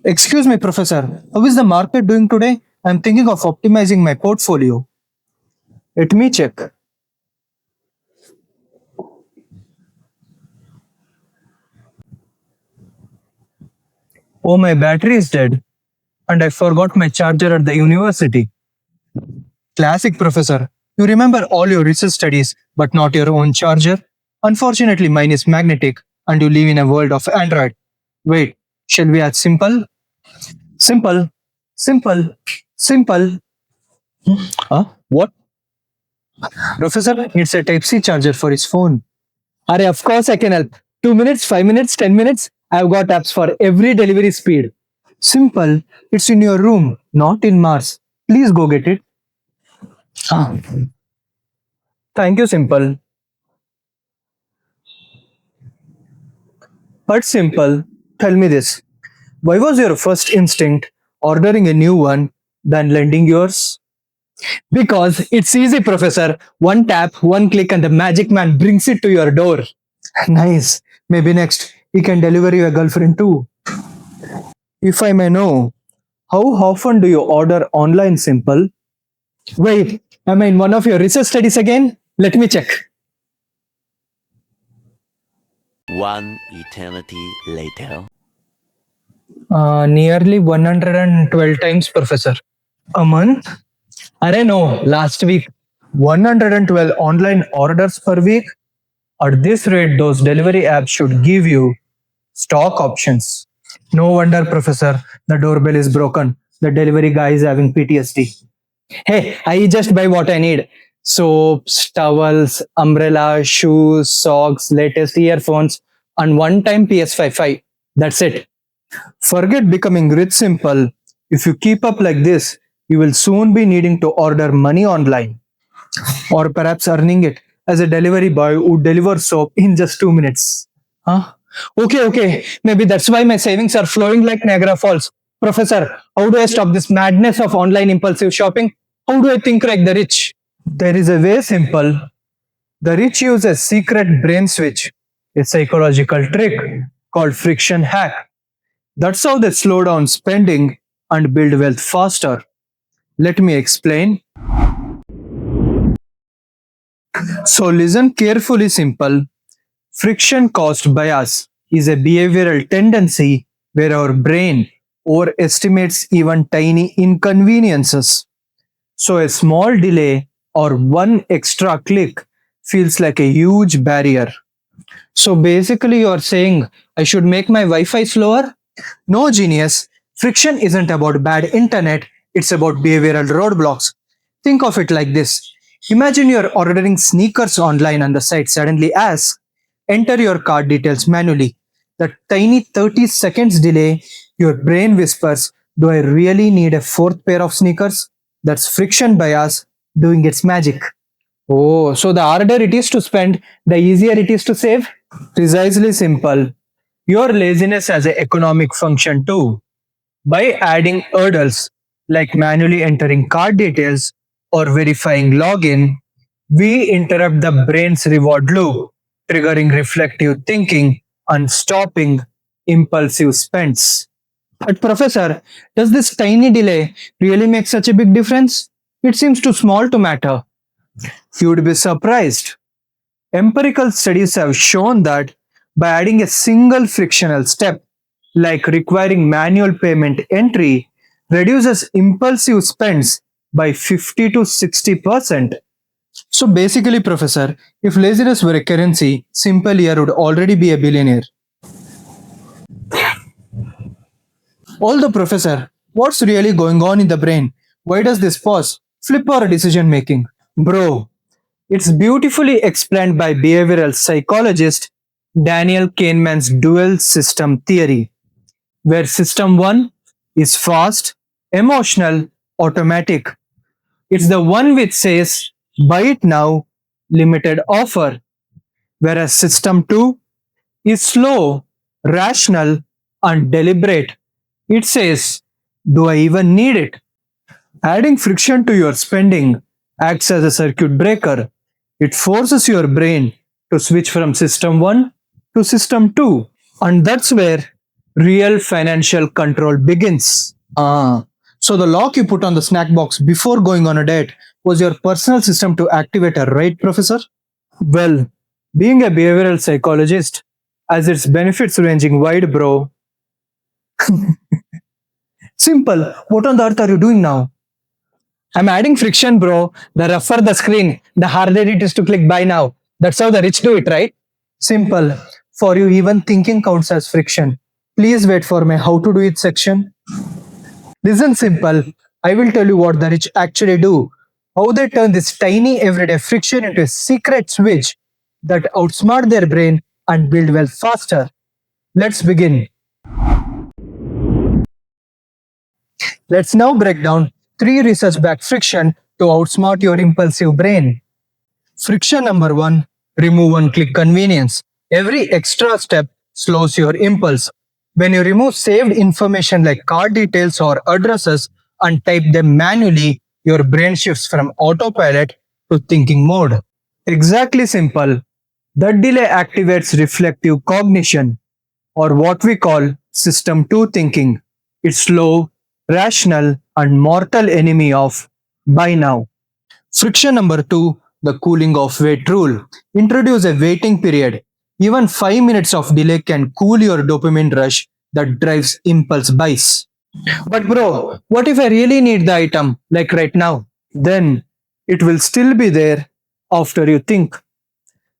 Excuse me, Professor. How is the market doing today? I'm thinking of optimizing my portfolio. Let me check. Oh, my battery is dead. And I forgot my charger at the university. Classic, Professor. You remember all your research studies, but not your own charger? Unfortunately, mine is magnetic, and you live in a world of Android. Wait, shall we add simple? Simple, simple, simple. Huh? What? Professor needs a Type C charger for his phone. Are of course I can help. 2 minutes, 5 minutes, 10 minutes. I've got apps for every delivery speed. Simple. It's in your room, not in Mars. Please go get it. Ah, thank you, Simple. But Simple, tell me this. Why was your first instinct ordering a new one than lending yours? Because it's easy, Professor. One tap, one click, and the magic man brings it to your door. Nice. Maybe next he can deliver you a girlfriend too. If I may know, how often do you order online, Simple? Wait, am I in one of your research studies again? Let me check. One eternity later. Nearly 112 times, Professor. A month? Arey no, last week. 112 online orders per week? At this rate, those delivery apps should give you stock options. No wonder, Professor, the doorbell is broken. The delivery guy is having PTSD. Hey, I just buy what I need. Soaps, towels, umbrella, shoes, socks, latest earphones, and one time PS5. That's it. Forget becoming rich, Simple. If you keep up like this, you will soon be needing to order money online, or perhaps earning it as a delivery boy who delivers soap in just 2 minutes. Huh? Okay. Maybe that's why my savings are flowing like Niagara Falls. Professor, how do I stop this madness of online impulsive shopping? How do I think like the rich? There is a way, Simple. The rich use a secret brain switch, a psychological trick called friction hack. That's how they slow down spending and build wealth faster. Let me explain. So listen carefully, Simple. Friction cost bias is a behavioral tendency where our brain overestimates even tiny inconveniences. So a small delay or one extra click feels like a huge barrier. So basically, you're saying I should make my Wi Fi slower? No, genius. Friction isn't about bad internet, it's about behavioral roadblocks. Think of it like this. Imagine you're ordering sneakers online and the site suddenly asks, enter your card details manually. That tiny 30 seconds delay, your brain whispers, do I really need a fourth pair of sneakers? That's friction bias doing its magic. Oh, so the harder it is to spend, the easier it is to save? Precisely, Simple. Your laziness has an economic function too. By adding hurdles like manually entering card details or verifying login, we interrupt the brain's reward loop, triggering reflective thinking and stopping impulsive spends. But, Professor, does this tiny delay really make such a big difference? It seems too small to matter. You'd be surprised. Empirical studies have shown that by adding a single frictional step, like requiring manual payment entry, reduces impulsive spends by 50 to 60%. So basically, Professor, if laziness were a currency, Simple here would already be a billionaire. Although, Professor, what's really going on in the brain? Why does this pause? Flip our decision making? Bro, it's beautifully explained by behavioral psychologist Daniel Kahneman's dual system theory, where system 1 is fast, emotional, automatic. It's the one which says, buy it now, limited offer, whereas system 2 is slow, rational, and deliberate. It says, do I even need it? Adding friction to your spending acts as a circuit breaker. It forces your brain to switch from system 1 to system 2. And that's where Real financial control begins. So the lock you put on the snack box before going on a date was your personal system to activate a right, Professor? Well, being a behavioral psychologist has its benefits ranging wide, bro. Simple. What on the earth are you doing now? I'm adding friction, bro. The rougher the screen, the harder it is to click buy now. That's how the rich do it, right? Simple. For you, even thinking counts as friction. Please wait for my how to do it section. Listen, simple. I will tell you what the rich actually do. How they turn this tiny everyday friction into a secret switch that outsmart their brain and build wealth faster. Let's begin. Let's now break down three research backed friction to outsmart your impulsive brain. Friction number one, remove one click convenience. Every extra step slows your impulse. When you remove saved information like card details or addresses and type them manually, your brain shifts from autopilot to thinking mode. Exactly simple. That delay activates reflective cognition, or what we call system 2 thinking. It's slow, rational, and mortal enemy of buy now. Friction number two, the cooling off wait rule. Introduce a waiting period. Even 5 minutes of delay can cool your dopamine rush that drives impulse buys. But bro, what if I really need the item, like right now? Then it will still be there after you think.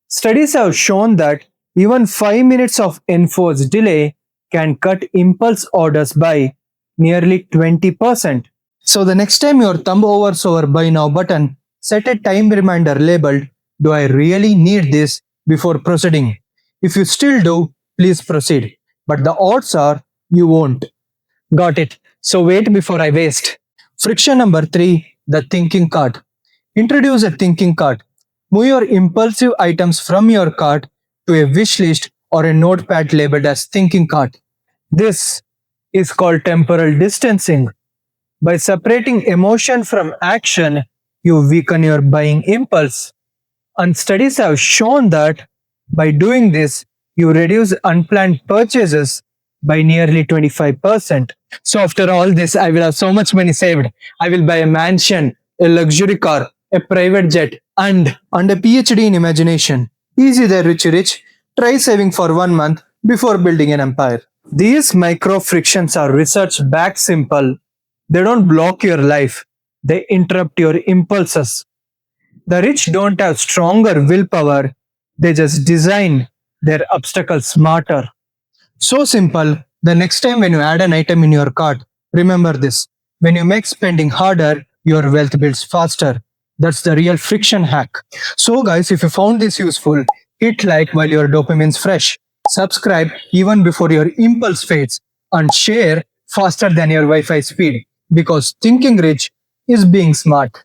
Studies have shown that even 5 minutes of enforced delay can cut impulse orders by nearly 20%. So the next time your thumb hovers over buy now button, set a time reminder labeled, do I really need this before proceeding? If you still do, please proceed. But the odds are you won't. Got it. So wait before I waste. Friction number three, the thinking cart. Introduce a thinking cart. Move your impulsive items from your cart to a wish list or a notepad labeled as thinking cart. This is called temporal distancing. By separating emotion from action, you weaken your buying impulse. And studies have shown that by doing this, you reduce unplanned purchases by nearly 25%. So, after all this, I will have so much money saved. I will buy a mansion, a luxury car, a private jet, and a PhD in imagination. Easy there, Richie Rich. Try saving for 1 month before building an empire. These micro frictions are research back simple. They don't block your life, they interrupt your impulses. The rich don't have stronger willpower, they just design their obstacles smarter. So simple, the next time when you add an item in your cart, remember this. When you make spending harder, your wealth builds faster. That's the real friction hack. So, guys, if you found this useful, hit like while your dopamine's fresh. Subscribe even before your impulse fades, and share faster than your Wi Fi speed because thinking rich is being smart.